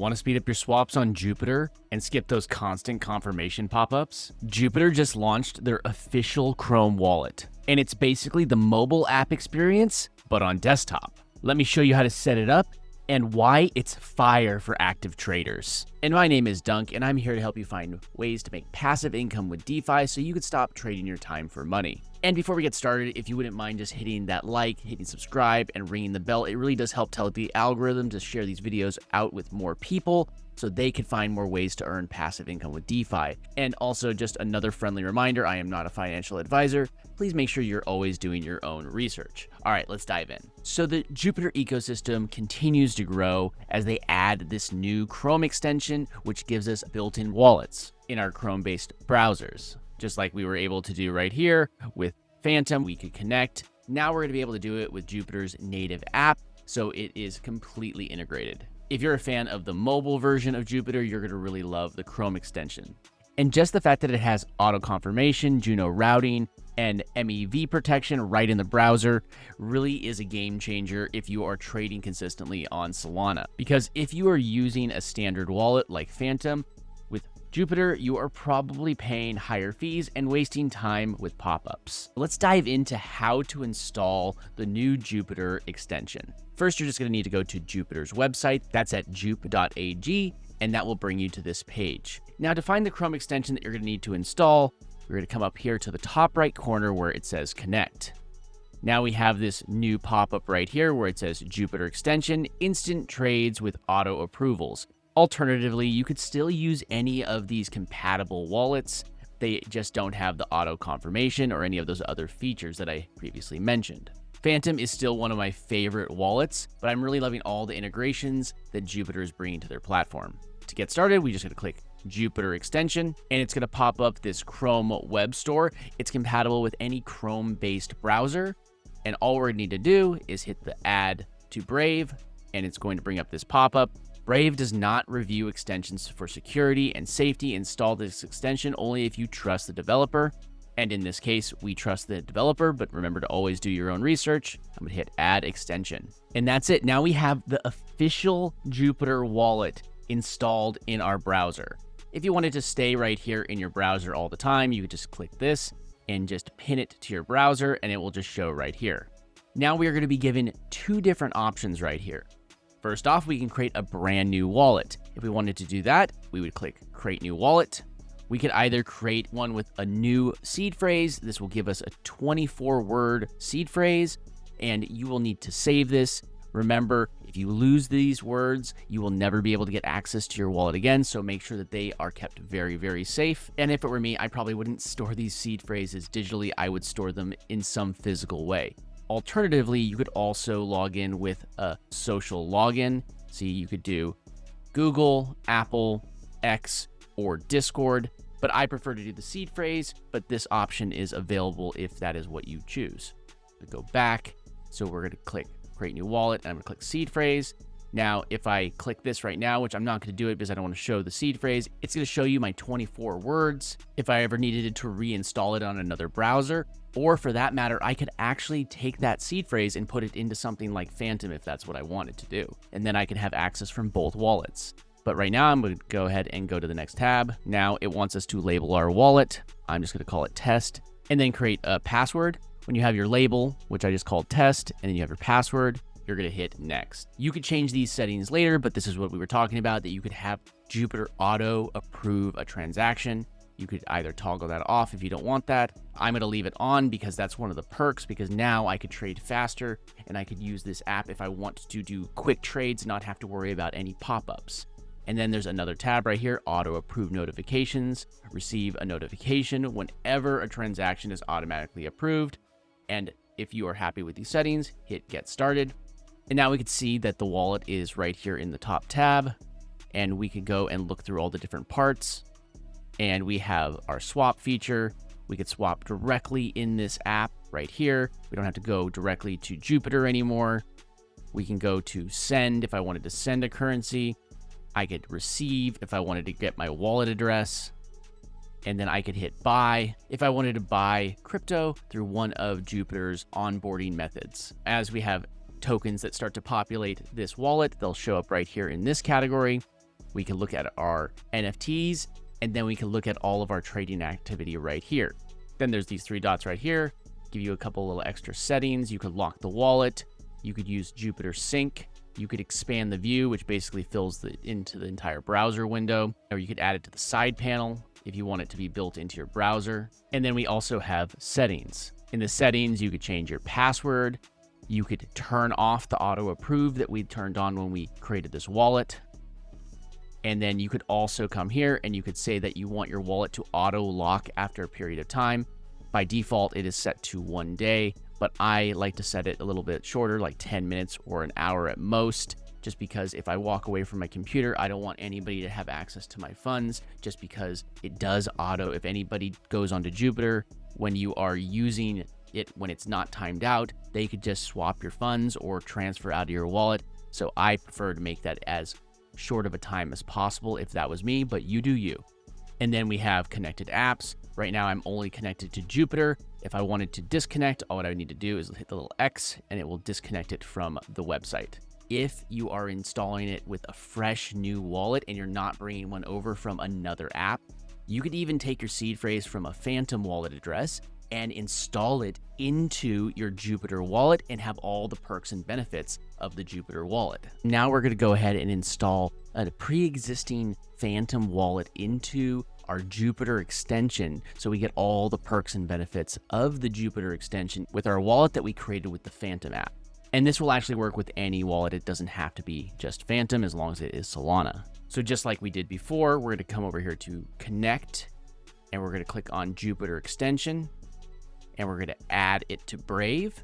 Want to speed up your swaps on Jupiter and skip those constant confirmation pop-ups? Jupiter just launched their official Chrome wallet, and it's basically the mobile app experience, but on desktop. Let me show you how to set it up and why it's fire for active traders. And my name is Dunk, and I'm here to help you find ways to make passive income with DeFi so you can stop trading your time for money. And before we get started, if you wouldn't mind just hitting that like, hitting subscribe, and ringing the bell, it really does help tell the algorithm to share these videos out with more people so they can find more ways to earn passive income with DeFi. And also just another friendly reminder, I am not a financial advisor. Please make sure you're always doing your own research. All right, let's dive in. So the Jupiter ecosystem continues to grow as they add this new Chrome extension, which gives us built-in wallets in our Chrome-based browsers. Just like we were able to do right here with Phantom, we could connect. Now we're going to be able to do it with Jupiter's native app, so it is completely integrated. If you're a fan of the mobile version of Jupiter, you're going to really love the Chrome extension. And just the fact that it has auto confirmation, Juno routing, and MEV protection right in the browser really is a game changer if you are trading consistently on Solana. Because if you are using a standard wallet like Phantom, with Jupiter, you are probably paying higher fees and wasting time with pop-ups. Let's dive into how to install the new Jupiter extension. First, you're just going to need to go to Jupiter's website. That's at jup.ag, and that will bring you to this page. Now, to find the Chrome extension that you're going to need to install, we're going to come up here to the top right corner where it says Connect. Now we have this new pop-up right here where it says Jupiter extension, instant trades with auto approvals. Alternatively, you could still use any of these compatible wallets. They just don't have the auto confirmation or any of those other features that I previously mentioned. Phantom is still one of my favorite wallets, but I'm really loving all the integrations that Jupiter is bringing to their platform. To get started, we just got to click Jupiter extension, and it's going to pop up this Chrome web store. It's compatible with any Chrome-based browser, and all we're going to need to do is hit the add to Brave, and it's going to bring up this pop-up. Brave does not review extensions for security and safety. Install this extension only if you trust the developer. And in this case, we trust the developer, but remember to always do your own research. I'm going to hit add extension. And that's it. Now we have the official Jupiter wallet installed in our browser. If you wanted to stay right here in your browser all the time, you could just click this and just pin it to your browser, and it will just show right here. Now we are going to be given two different options right here. First off, we can create a brand new wallet. If we wanted to do that, we would click Create New Wallet. We could either create one with a new seed phrase. This will give us a 24-word seed phrase, and you will need to save this. Remember, if you lose these words, you will never be able to get access to your wallet again, so make sure that they are kept very, very safe. And if it were me, I probably wouldn't store these seed phrases digitally. I would store them in some physical way. Alternatively, you could also log in with a social login. See, you could do Google, Apple, X, or Discord, but I prefer to do the seed phrase, but this option is available if that is what you choose. Go back, so we're going to click Create New Wallet, and I'm going to click seed phrase. Now, if I click this right now, which I'm not going to do it because I don't want to show the seed phrase, it's going to show you my 24 words. If I ever needed to reinstall it on another browser, or for that matter, I could actually take that seed phrase and put it into something like Phantom if that's what I wanted to do. And then I can have access from both wallets. But right now, I'm going to go ahead and go to the next tab. Now it wants us to label our wallet. I'm just going to call it test, and then create a password. When you have your label, which I just called test, and then you have your password, you're going to hit next. You could change these settings later, but this is what we were talking about, that you could have Jupiter auto approve a transaction. You could either toggle that off if you don't want that. I'm going to leave it on because that's one of the perks, because now I could trade faster and I could use this app if I want to do quick trades and not have to worry about any pop-ups. And then there's another tab right here, auto approve notifications. Receive a notification whenever a transaction is automatically approved. And if you are happy with these settings, hit get started. And now we can see that the wallet is right here in the top tab, and we could go and look through all the different parts. And we have our swap feature. We could swap directly in this app right here. We don't have to go directly to Jupiter anymore. We can go to send if I wanted to send a currency. I could receive if I wanted to get my wallet address. And then I could hit buy if I wanted to buy crypto through one of Jupiter's onboarding methods. As we have tokens that start to populate this wallet, they'll show up right here in this category. We can look at our NFTs, and then we can look at all of our trading activity right here. Then there's these 3 dots right here, give you a couple little extra settings. You could lock the wallet. You could use Jupiter Sync. You could expand the view, which basically fills into the entire browser window, or you could add it to the side panel if you want it to be built into your browser. And then we also have settings. In the settings, you could change your password. You could turn off the auto approve that we turned on when we created this wallet. And then you could also come here and you could say that you want your wallet to auto lock after a period of time. By default, it is set to 1 day, but I like to set it a little bit shorter, like 10 minutes or an hour at most, just because if I walk away from my computer, I don't want anybody to have access to my funds, just because it does auto. If anybody goes onto Jupiter, when you are using it, when it's not timed out, they could just swap your funds or transfer out of your wallet. So I prefer to make that as short of a time as possible if that was me, but you do you. And then we have connected apps. Right now, I'm only connected to Jupiter. If I wanted to disconnect, all I would need to do is hit the little X and it will disconnect it from the website. If you are installing it with a fresh new wallet and you're not bringing one over from another app, you could even take your seed phrase from a phantom wallet address and install it into your Jupiter wallet and have all the perks and benefits of the Jupiter wallet. Now we're going to go ahead and install a pre-existing phantom wallet into our Jupiter extension, so we get all the perks and benefits of the Jupiter extension with our wallet that we created with the Phantom app. And this will actually work with any wallet. It doesn't have to be just Phantom as long as it is Solana. So just like we did before, we're going to come over here to connect, and we're going to click on Jupiter extension, and we're going to add it to Brave.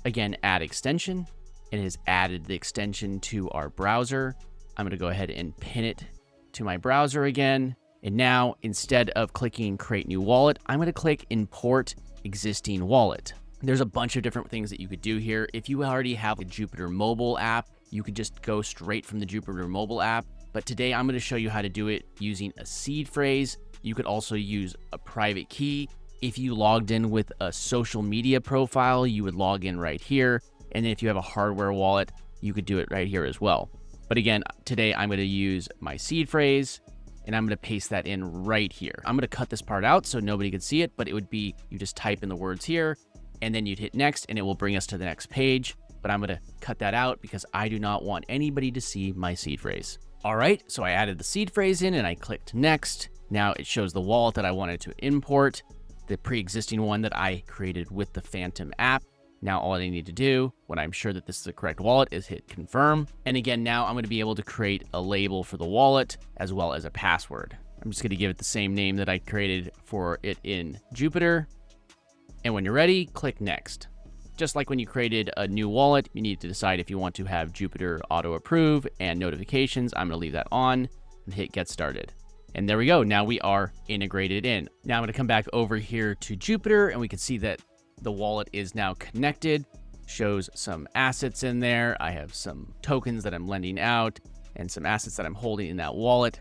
Again, add extension, and it has added the extension to our browser. I'm going to go ahead and pin it to my browser again. And now, instead of clicking Create New Wallet, I'm going to click Import Existing Wallet. There's a bunch of different things that you could do here. If you already have a Jupiter mobile app, you could just go straight from the Jupiter mobile app. But today, I'm going to show you how to do it using a seed phrase. You could also use a private key. If you logged in with a social media profile, you would log in right here. And then if you have a hardware wallet, you could do it right here as well. But again, today I'm going to use my seed phrase, and I'm going to paste that in right here. I'm going to cut this part out so nobody could see it, but it would be, you just type in the words here, and then you'd hit next, and it will bring us to the next page. But I'm going to cut that out because I do not want anybody to see my seed phrase. All right, so I added the seed phrase in, and I clicked next. Now it shows the wallet that I wanted to import, the pre-existing one that I created with the Phantom app. Now all I need to do, when I'm sure that this is the correct wallet, is hit confirm. And again, now I'm going to be able to create a label for the wallet as well as a password. I'm just going to give it the same name that I created for it in Jupiter. And when you're ready, click next. Just like when you created a new wallet, you need to decide if you want to have Jupiter auto approve and notifications. I'm going to leave that on and hit get started. And there we go. Now we are integrated in. Now I'm going to come back over here to Jupiter, and we can see that the wallet is now connected, shows some assets in there. I have some tokens that I'm lending out and some assets that I'm holding in that wallet.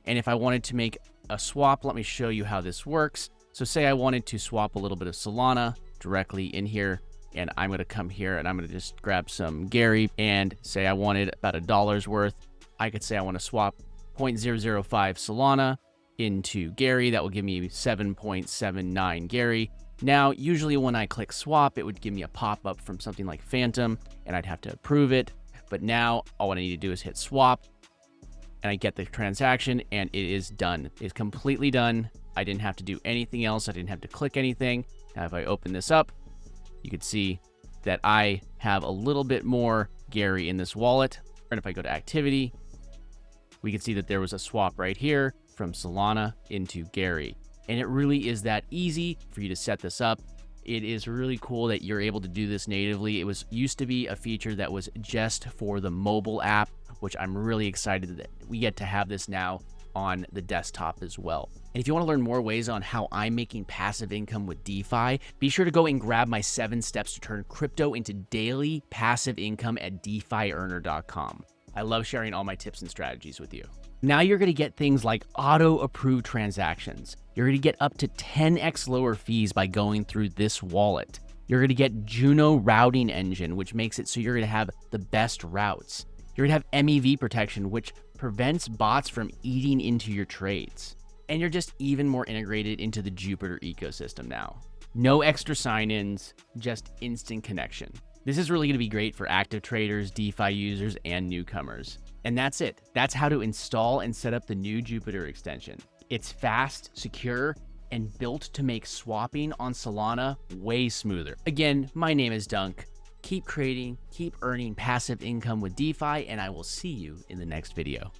And if I wanted to make a swap, let me show you how this works. So say I wanted to swap a little bit of Solana directly in here, and I'm going to come here and I'm going to just grab some Gary and say I wanted about $1 worth. I could say I want to swap 0.005 Solana into Gary. That will give me 7.79 Gary. Now, usually when I click swap, it would give me a pop-up from something like Phantom, and I'd have to approve it. But now, all I need to do is hit swap, and I get the transaction, and it is done. It's completely done. I didn't have to do anything else. I didn't have to click anything. Now, if I open this up, you can see that I have a little bit more Gary in this wallet. And if I go to activity, we can see that there was a swap right here from Solana into Gary. And it really is that easy for you to set this up. It is really cool that you're able to do this natively. It used to be a feature that was just for the mobile app, which I'm really excited that we get to have this now on the desktop as well. And if you want to learn more ways on how I'm making passive income with DeFi, be sure to go and grab my 7 steps to turn crypto into daily passive income at DeFiEarner.com. I love sharing all my tips and strategies with you. Now you're going to get things like auto-approved transactions. You're going to get up to 10x lower fees by going through this wallet. You're going to get Juno routing engine, which makes it so you're going to have the best routes. You're going to have MEV protection, which prevents bots from eating into your trades. And you're just even more integrated into the Jupiter ecosystem now. No extra sign-ins, just instant connection. This is really going to be great for active traders, DeFi users, and newcomers. And that's it. That's how to install and set up the new Jupiter extension. It's fast, secure, and built to make swapping on Solana way smoother. Again, my name is Dunk. Keep creating, keep earning passive income with DeFi, and I will see you in the next video.